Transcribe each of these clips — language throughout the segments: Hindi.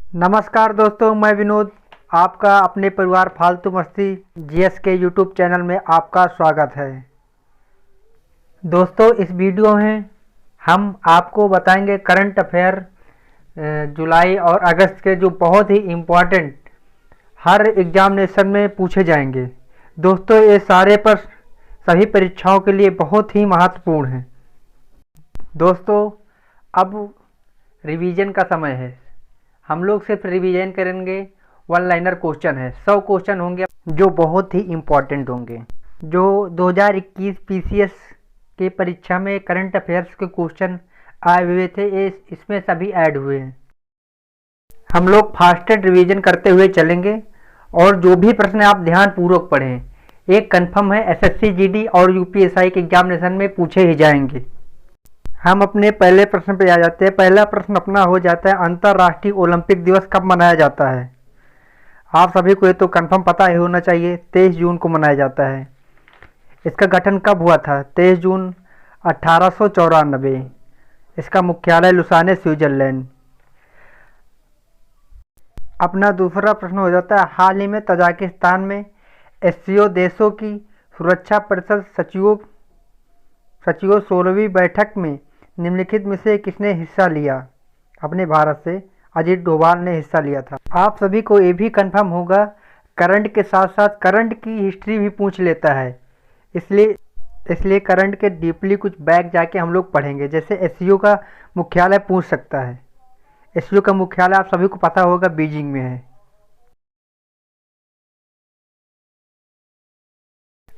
नमस्कार दोस्तों, मैं विनोद आपका अपने परिवार फालतू मस्ती जीएस के यूट्यूब चैनल में आपका स्वागत है। दोस्तों, इस वीडियो में हम आपको बताएंगे करंट अफेयर जुलाई और अगस्त के जो बहुत ही इम्पोर्टेंट हर एग्जामिनेशन में पूछे जाएंगे। दोस्तों, ये सारे प्रश्न सभी परीक्षाओं के लिए बहुत ही महत्वपूर्ण हैं। दोस्तों, अब रिवीजन का समय है। हम लोग सिर्फ रिवीजन करेंगे। वन लाइनर क्वेश्चन है, 100 क्वेश्चन होंगे जो बहुत ही इम्पोर्टेंट होंगे। जो 2021 पीसीएस के परीक्षा में करंट अफेयर्स के क्वेश्चन आए हुए थे, ये इसमें सभी ऐड हुए हैं। हम लोग फास्टेड रिवीजन करते हुए चलेंगे और जो भी प्रश्न आप ध्यान पूर्वक पढ़ें, एक कंफर्म है एसएससी जीडी और यूपीएसआई के एग्जामिनेशन में पूछे ही जाएंगे। हम अपने पहले प्रश्न पे आ जाते हैं। पहला प्रश्न अपना हो जाता है, अंतर्राष्ट्रीय ओलंपिक दिवस कब मनाया जाता है? आप सभी को ये तो कंफर्म पता ही होना चाहिए, 23 जून को मनाया जाता है। इसका गठन कब हुआ था? 23 जून 1894। इसका मुख्यालय लुसाने, स्विट्जरलैंड। अपना दूसरा प्रश्न हो जाता है, हाल ही में तजाकिस्तान में एससीओ देशों की सुरक्षा परिषद सचिवों 16वीं बैठक में निम्नलिखित में से किसने हिस्सा लिया? अपने भारत से अजीत डोभाल ने हिस्सा लिया था। आप सभी को ये भी कंफर्म होगा, करंट के साथ साथ करंट की हिस्ट्री भी पूछ लेता है। इसलिए करंट के डीपली कुछ बैक जाके हम लोग पढ़ेंगे। जैसे एससीओ का मुख्यालय पूछ सकता है। एससीओ का मुख्यालय आप सभी को पता होगा, बीजिंग में है।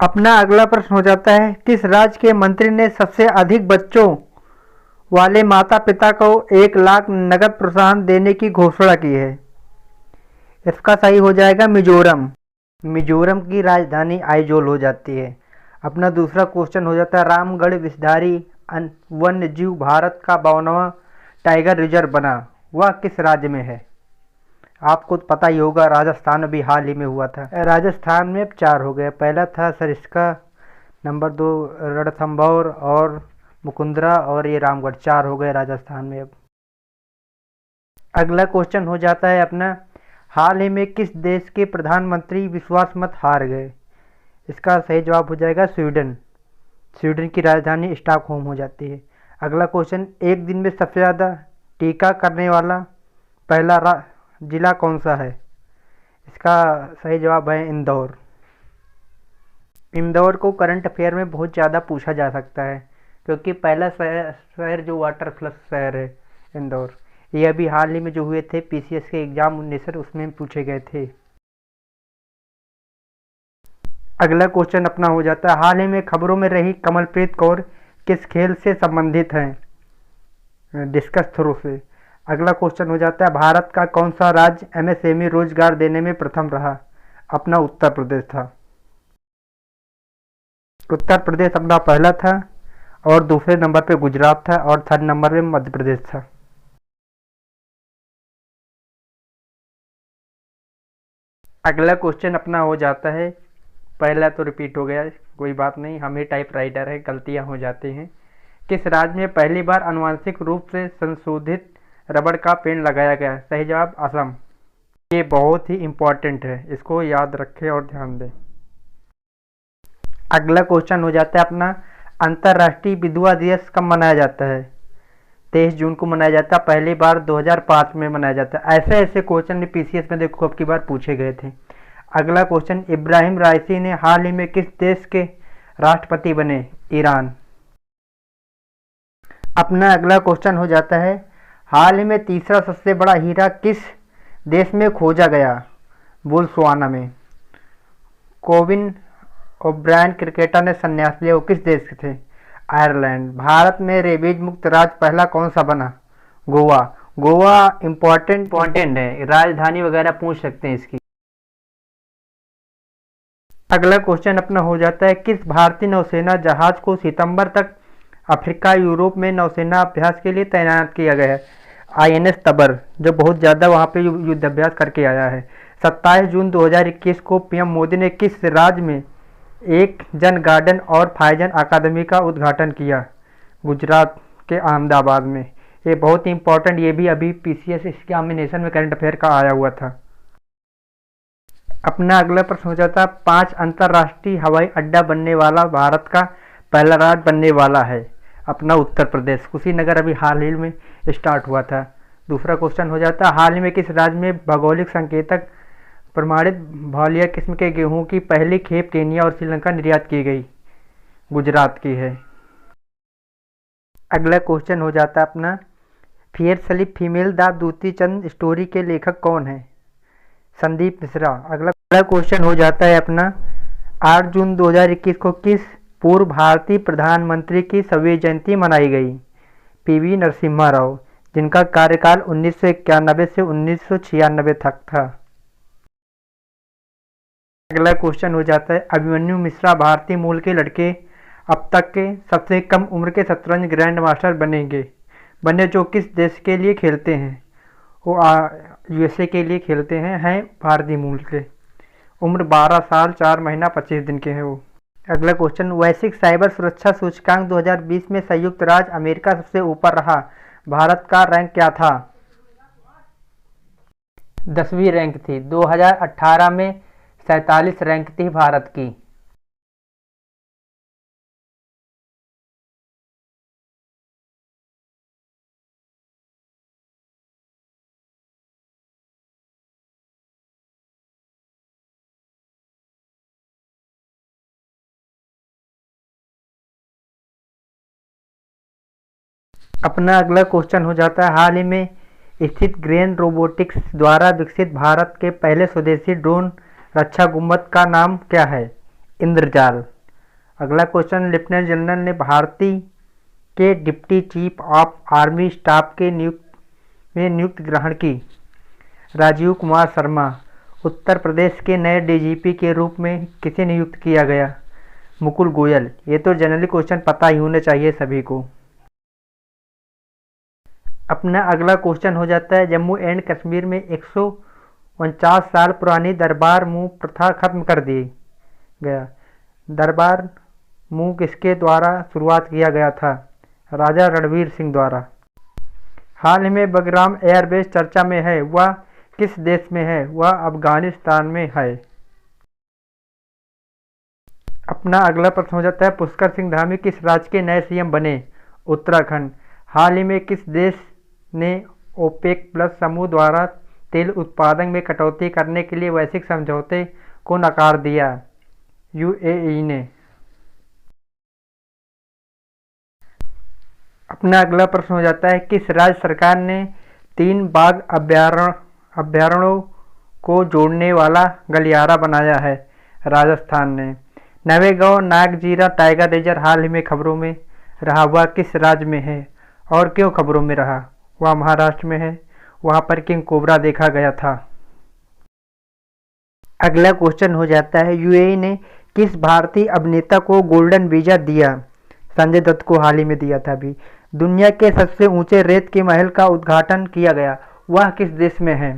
अपना अगला प्रश्न हो जाता है, किस राज्य के मंत्री ने सबसे अधिक बच्चों वाले माता पिता को 1 लाख नगद प्रोत्साहन देने की घोषणा की है? इसका सही हो जाएगा मिजोरम। मिजोरम की राजधानी आइजोल हो जाती है। अपना दूसरा क्वेश्चन हो जाता है, रामगढ़ विषधारी वन्य जीव भारत का 52वां टाइगर रिजर्व बना, वह किस राज्य में है? आपको तो पता ही होगा, राजस्थान अभी हाल ही में हुआ था। राजस्थान में 4 हो गए। पहला था सरिस्का, नंबर 2 रणथंभौर और मुकुंदरा, और ये रामगढ़। 4 हो गए राजस्थान में। अब अगला क्वेश्चन हो जाता है अपना, हाल ही में किस देश के प्रधानमंत्री विश्वास मत हार गए? इसका सही जवाब हो जाएगा स्वीडन। स्वीडन की राजधानी स्टॉकहोम हो जाती है। अगला क्वेश्चन, एक दिन में सबसे ज़्यादा टीका करने वाला पहला जिला कौन सा है? इसका सही जवाब है इंदौर। इंदौर को करंट अफेयर में बहुत ज़्यादा पूछा जा सकता है, क्योंकि पहला शहर जो वाटर प्लस शहर है इंदौर। ये अभी हाल ही में जो हुए थे पीसीएस के एग्जामिनेशन, उसमें पूछे गए थे। अगला क्वेश्चन अपना हो जाता है, हाल ही में खबरों में रही कमलप्रीत कौर किस खेल से संबंधित हैं? डिस्कस थ्रो से। अगला क्वेश्चन हो जाता है, भारत का कौन सा राज्य एमएसएमई रोजगार देने में प्रथम रहा? अपना उत्तर प्रदेश था। उत्तर प्रदेश अपना पहला था, और दूसरे नंबर पे गुजरात था, और 3rd नंबर पे मध्य प्रदेश था। अगला क्वेश्चन अपना हो जाता है, पहला तो रिपीट हो गया, कोई बात नहीं, हम ही टाइप राइटर है, गलतियां हो जाती हैं। किस राज्य में पहली बार आनुवंशिक रूप से संशोधित रबड़ का पेड़ लगाया गया? सही जवाब असम। ये बहुत ही इम्पोर्टेंट है, इसको याद रखें और ध्यान दें। अगला क्वेश्चन हो जाता है अपना, अंतर्राष्ट्रीय विधवा दिवस कब मनाया जाता है? 23 जून को मनाया जाता है। पहली बार 2005 में मनाया जाता है। ऐसे ऐसे क्वेश्चन पीसीएस में देखो अब की बार पूछे गए थे। अगला क्वेश्चन, इब्राहिम राइसी ने हाल ही में किस देश के राष्ट्रपति बने? ईरान। अपना अगला क्वेश्चन हो जाता है, हाल ही में तीसरा सबसे बड़ा हीरा किस देश में खोजा गया? बोत्सवाना में। कोविन ओब्रायन क्रिकेटर ने संन्यास लिया, वो किस देश के थे? आयरलैंड। भारत में रेबीज मुक्त राज्य पहला कौन सा बना? गोवा। गोवा इम्पोर्टेंट है, राजधानी वगैरह पूछ सकते हैं इसकी। अगला क्वेश्चन अपना हो जाता है, किस भारतीय नौसेना जहाज को सितंबर तक अफ्रीका यूरोप में नौसेना अभ्यास के लिए तैनात किया गया है? आईएनएस तबर, जो बहुत ज़्यादा वहाँ पे युद्ध अभ्यास करके आया है। 27 जून 2021 को पीएम मोदी ने किस राज्य में एक जन गार्डन और फाइजन अकादमी का उद्घाटन किया? गुजरात के अहमदाबाद में। ये बहुत ही इंपॉर्टेंट, ये भी अभी पीसीएस एग्जामिनेशन में करंट अफेयर का आया हुआ था। अपना अगला प्रश्न हो जाता है, 5 अंतर्राष्ट्रीय हवाई अड्डा बनने वाला भारत का पहला राज्य बनने वाला है। अपना उत्तर प्रदेश, कुशीनगर अभी हाल ही में स्टार्ट हुआ था। दूसरा क्वेश्चन हो जाता है, हाल ही में किस राज्य में भौगोलिक संकेतक प्रमाणित भालिया किस्म के गेहूं की पहली खेप केन्या और श्रीलंका निर्यात की गई? गुजरात की है। अगला क्वेश्चन हो जाता है अपना, fear sleep female the Dutee Chand story के लेखक कौन है? संदीप मिश्रा। अगला क्वेश्चन हो जाता है अपना, 8 जून 2021 को किस पूर्व भारतीय प्रधानमंत्री की सौवीं जयंती मनाई गई? पीवी नरसिम्हा राव, जिनका कार्यकाल 1991 से 1996 तक था। अगला क्वेश्चन हो जाता है, अभिमन्यु मिश्रा भारतीय मूल के लड़के अब तक के सबसे कम उम्र के शतरंज ग्रैंड मास्टर बने जो किस देश के लिए खेलते हैं? वो यूएसए के लिए खेलते हैं भारतीय मूल के। उम्र 12 साल 4 महीना 25 दिन के हैं वो। अगला क्वेश्चन, वैश्विक साइबर सुरक्षा सूचकांक 2020 में संयुक्त राज्य अमेरिका सबसे ऊपर रहा, भारत का रैंक क्या था? 10वीं रैंक थी। 2018 में 47 रैंक थी भारत की। अपना अगला क्वेश्चन हो जाता है, हाल ही में स्थित ग्रेन रोबोटिक्स द्वारा विकसित भारत के पहले स्वदेशी ड्रोन रक्षा गुम्बद का नाम क्या है? इंद्रजाल। अगला क्वेश्चन, लेफ्टिनेंट जनरल ने भारतीय के deputy chief of army staff के नियुक्ति ग्रहण की? राजीव कुमार शर्मा। उत्तर प्रदेश के नए डीजीपी के रूप में किसे नियुक्त किया गया? मुकुल गोयल। ये तो जनरली क्वेश्चन पता ही होने चाहिए सभी को। अपना अगला क्वेश्चन हो जाता है, जम्मू एंड कश्मीर में 149 साल पुरानी दरबार मूव प्रथा खत्म कर दी गया। दरबार मूव किसके द्वारा शुरुआत किया गया था? राजा रणवीर सिंह द्वारा। हाल ही में बगराम एयरबेस चर्चा में है, वह किस देश में है? वह अफगानिस्तान में है। अपना अगला प्रश्न हो जाता है, पुष्कर सिंह धामी किस राज्य के नए सीएम बने? उत्तराखंड। हाल ही में किस देश ने ओपेक प्लस समूह द्वारा तेल उत्पादन में कटौती करने के लिए वैश्विक समझौते को नकार दिया? यूएई ने। अपना अगला प्रश्न हो जाता है, किस राज्य सरकार ने 3 बाघ अभ्यारण्यों को जोड़ने वाला गलियारा बनाया है? राजस्थान ने। नवेगांव नागजीरा टाइगर रिजर्व हाल ही में खबरों में रहा, वह किस राज्य में है और क्यों खबरों में रहा? वह महाराष्ट्र में है। वहां पर किंग कोबरा देखा गया था। अगला क्वेश्चन हो जाता है, यूएई ने किस भारतीय अभिनेता को गोल्डन वीजा दिया? संजय दत्त को हाल ही में दिया था अभी। दुनिया के सबसे ऊंचे रेत के महल का उद्घाटन किया गया, वह किस देश में है?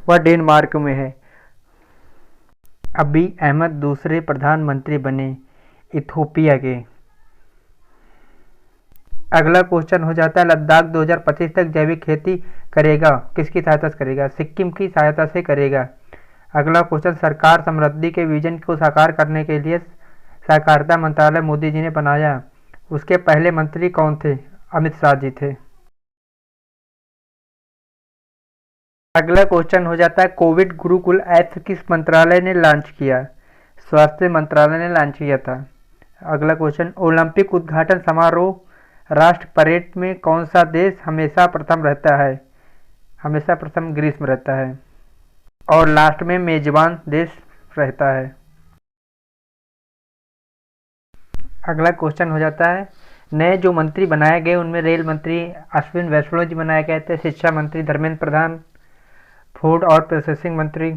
वह डेनमार्क में है। अबी अहमद दूसरे प्रधानमंत्री बने इथोपिया के। अगला क्वेश्चन हो जाता है, लद्दाख 2025 तक जैविक खेती करेगा, किसकी सहायता से करेगा? सिक्किम की सहायता से करेगा। अगला क्वेश्चन, सरकार समृद्धि के विजन को साकार करने के लिए सहकारिता मंत्रालय मोदी जी ने बनाया, उसके पहले मंत्री कौन थे? अमित शाह जी थे। अगला क्वेश्चन हो जाता है, कोविड गुरुकुल ऐप किस मंत्रालय ने लॉन्च किया? स्वास्थ्य मंत्रालय ने लॉन्च किया था। अगला क्वेश्चन, ओलंपिक उद्घाटन समारोह राष्ट्र परेड में कौन सा देश हमेशा प्रथम रहता है? हमेशा प्रथम ग्रीस में रहता है और लास्ट में मेजबान देश रहता है। अगला क्वेश्चन हो जाता है, नए जो मंत्री बनाए गए उनमें रेल मंत्री अश्विन वैष्णव जी बनाए गए थे, शिक्षा मंत्री धर्मेंद्र प्रधान, फूड और प्रोसेसिंग मंत्री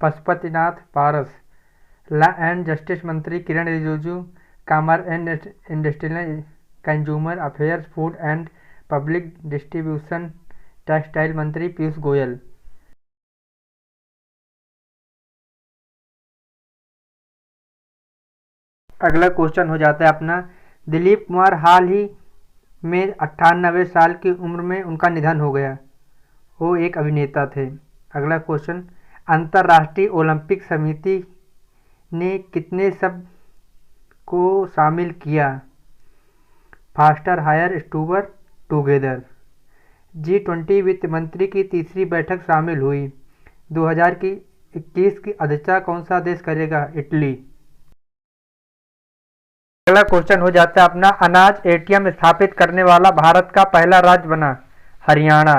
Pashupatinath Paras, law and justice मंत्री Kiren Rijiju, commerce and industrial consumer affairs, food and public distribution textile मंत्री पीयूष गोयल। अगला क्वेश्चन हो जाता है अपना, दिलीप कुमार हाल ही में 98 साल की उम्र में उनका निधन हो गया। वो एक अभिनेता थे। अगला क्वेश्चन, अंतर्राष्ट्रीय ओलंपिक समिति ने कितने शब्द को शामिल किया? Faster, higher, स्टूबर, together. G20 वित्त मंत्री की तीसरी बैठक शामिल हुई। 2021 की अध्यक्षता कौन सा देश करेगा? इटली। अगला क्वेश्चन हो जाता है अपना, अनाज एटीएम स्थापित करने वाला भारत का पहला राज्य बना? हरियाणा।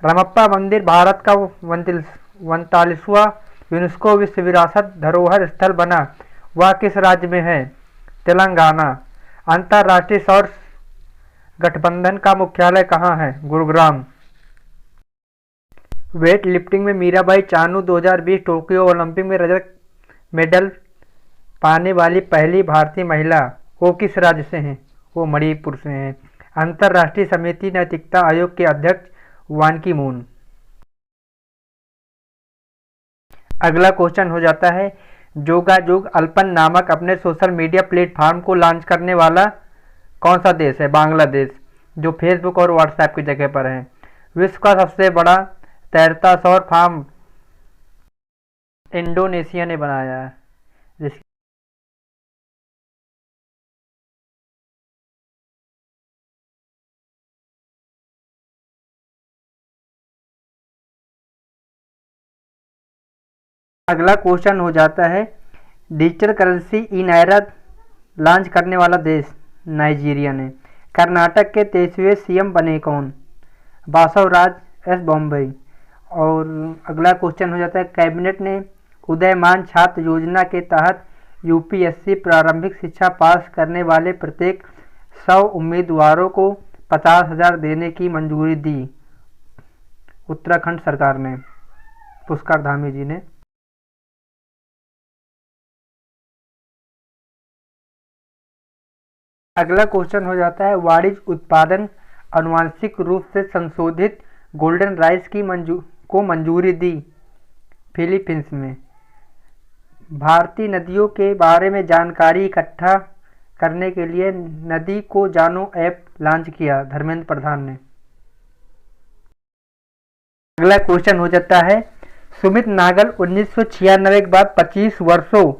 रमप्पा मंदिर भारत का 39वां यूनेस्को विश्व विरासत धरोहर स्थल बना, वह किस राज्य में है? तेलंगाना। अंतर्राष्ट्रीय सौर गठबंधन का मुख्यालय कहाँ है? गुरुग्राम। वेट लिफ्टिंग में मीराबाई चानू 2020 टोक्यो ओलंपिक में रजत मेडल पाने वाली पहली भारतीय महिला, वो किस राज्य से हैं? वो मणिपुर से हैं। अंतर्राष्ट्रीय समिति नैतिकता आयोग के अध्यक्ष वान की मून। अगला क्वेश्चन हो जाता है, जोगाजोग अल्पन नामक अपने सोशल मीडिया प्लेटफॉर्म को लॉन्च करने वाला कौन सा देश है? बांग्लादेश, जो फेसबुक और व्हाट्सएप की जगह पर है। विश्व का सबसे बड़ा तैरता सौर फार्म इंडोनेशिया ने बनाया है, जिस अगला क्वेश्चन हो जाता है, डिजिटल करेंसी ई नायरा लॉन्च करने वाला देश? नाइजीरिया ने। कर्नाटक के 23वें सीएम बने कौन? बासवराज एस बॉम्बे। और अगला क्वेश्चन हो जाता है, कैबिनेट ने उदयमान छात्र योजना के तहत यूपीएससी प्रारंभिक शिक्षा पास करने वाले प्रत्येक 100 उम्मीदवारों को 50,000 देने की मंजूरी दी। उत्तराखंड सरकार ने, पुष्कर धामी जी ने। अगला क्वेश्चन हो जाता है, वाणिज्य उत्पादन आनुवंशिक रूप से संशोधित गोल्डन राइस को मंजूरी दी फिलीपींस में। भारतीय नदियों के बारे में जानकारी इकट्ठा करने के लिए नदी को जानो ऐप लॉन्च किया धर्मेंद्र प्रधान ने। अगला क्वेश्चन हो जाता है, सुमित नागल 1996 के बाद 25 वर्षों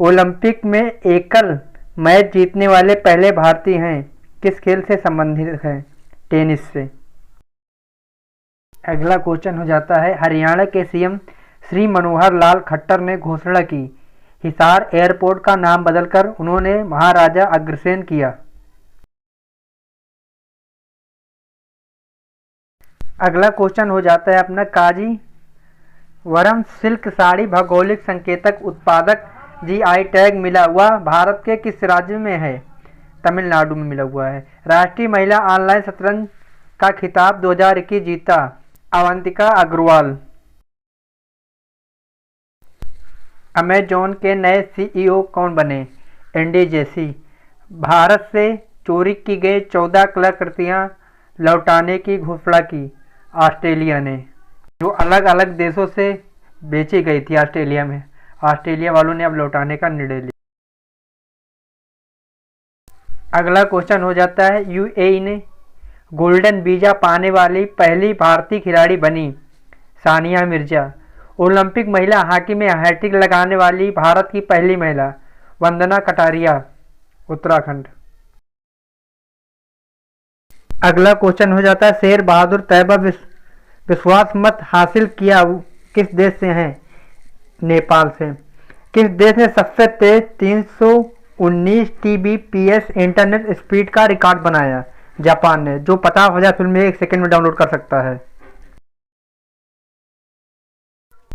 ओलंपिक में एकल मैच जीतने वाले पहले भारतीय हैं। किस खेल से संबंधित हैं? टेनिस से। अगला क्वेश्चन हो जाता है, हरियाणा के सीएम श्री मनोहर लाल खट्टर ने घोषणा की, हिसार एयरपोर्ट का नाम बदलकर उन्होंने महाराजा अग्रसेन किया। अगला क्वेश्चन हो जाता है अपना, कांजीवरम सिल्क साड़ी भौगोलिक संकेतक उत्पादक जीआई टैग मिला हुआ भारत के किस राज्य में है? तमिलनाडु में मिला हुआ है। राष्ट्रीय महिला ऑनलाइन शतरंज का खिताब 2021 जीता अवंतिका अग्रवाल। अमेजॉन के नए सीईओ कौन बने? Andy Jassy. भारत से चोरी की गई 14 कलाकृतियां लौटाने की घोषणा की ऑस्ट्रेलिया ने, जो अलग अलग देशों से बेची गई थी ऑस्ट्रेलिया में। ऑस्ट्रेलिया वालों ने अब लौटाने का निर्णय लिया। अगला क्वेश्चन हो जाता है, यूएई ने गोल्डन वीजा पाने वाली पहली भारतीय खिलाड़ी बनी सानिया मिर्जा। ओलंपिक महिला हॉकी में हैट्रिक लगाने वाली भारत की पहली महिला वंदना कटारिया, उत्तराखंड। अगला क्वेश्चन हो जाता है, शेर बहादुर तैयबा विश्वास मत हासिल किया किस देश से हैं? नेपाल से। किस देश ने सबसे तेज 319 Tbps इंटरनेट स्पीड का रिकॉर्ड बनाया? जापान ने, जो 50,000 फिल्में 1 सेकंड में डाउनलोड कर सकता है।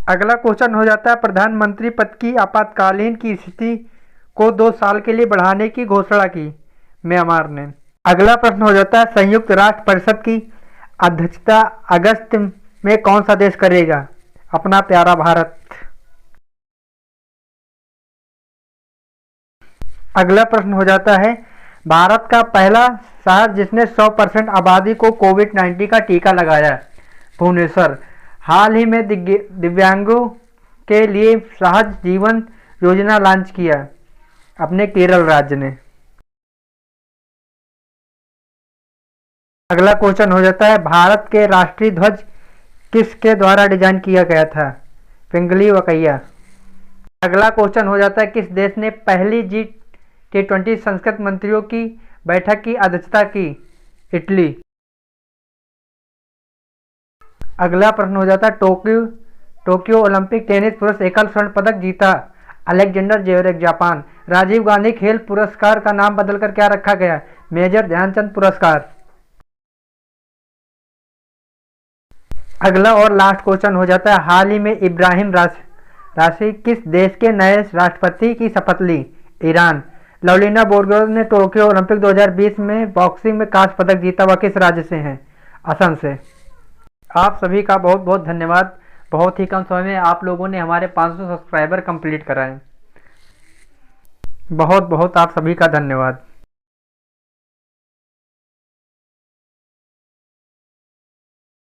अगला क्वेश्चन हो जाता है, प्रधानमंत्री पद की आपातकालीन की स्थिति को 2 साल के लिए बढ़ाने की घोषणा की म्यांमार ने। अगला प्रश्न हो जाता है, संयुक्त राष्ट्र परिषद की अध्यक्षता अगस्त में कौन सा देश करेगा? अपना प्यारा भारत। अगला प्रश्न हो जाता है, भारत का पहला शहर जिसने 100% आबादी को कोविड-19 का टीका लगाया? भुवनेश्वर। हाल ही में दिव्यांगों के लिए सहज जीवन योजना लॉन्च किया अपने केरल राज्य ने। अगला क्वेश्चन हो जाता है, भारत के राष्ट्रीय ध्वज किसके द्वारा डिजाइन किया गया था? पिंगली वकैया। अगला क्वेश्चन हो जाता है, किस देश ने पहली G20 संस्कृत मंत्रियों की बैठक की अध्यक्षता की? इटली। अगला प्रश्न हो जाता है, टोक्यो ओलंपिक टेनिस पुरुष एकल स्वर्ण पदक जीता? Alexander Zverev, Japan. Rajiv Gandhi खेल पुरस्कार का नाम बदलकर क्या रखा गया? मेजर ध्यानचंद पुरस्कार। अगला और लास्ट क्वेश्चन हो जाता है, हाल ही में इब्राहिम राशि किस देश के नए राष्ट्रपति की शपथ ली? ईरान। लवलीना बोरगोहेन ने टोक्यो ओलंपिक 2020 में बॉक्सिंग में कांस्य पदक जीता, वह किस राज्य से हैं? असम से। आप सभी का बहुत बहुत धन्यवाद। बहुत ही कम समय में आप लोगों ने हमारे 500 सब्सक्राइबर कंप्लीट कराए। बहुत बहुत आप सभी का धन्यवाद।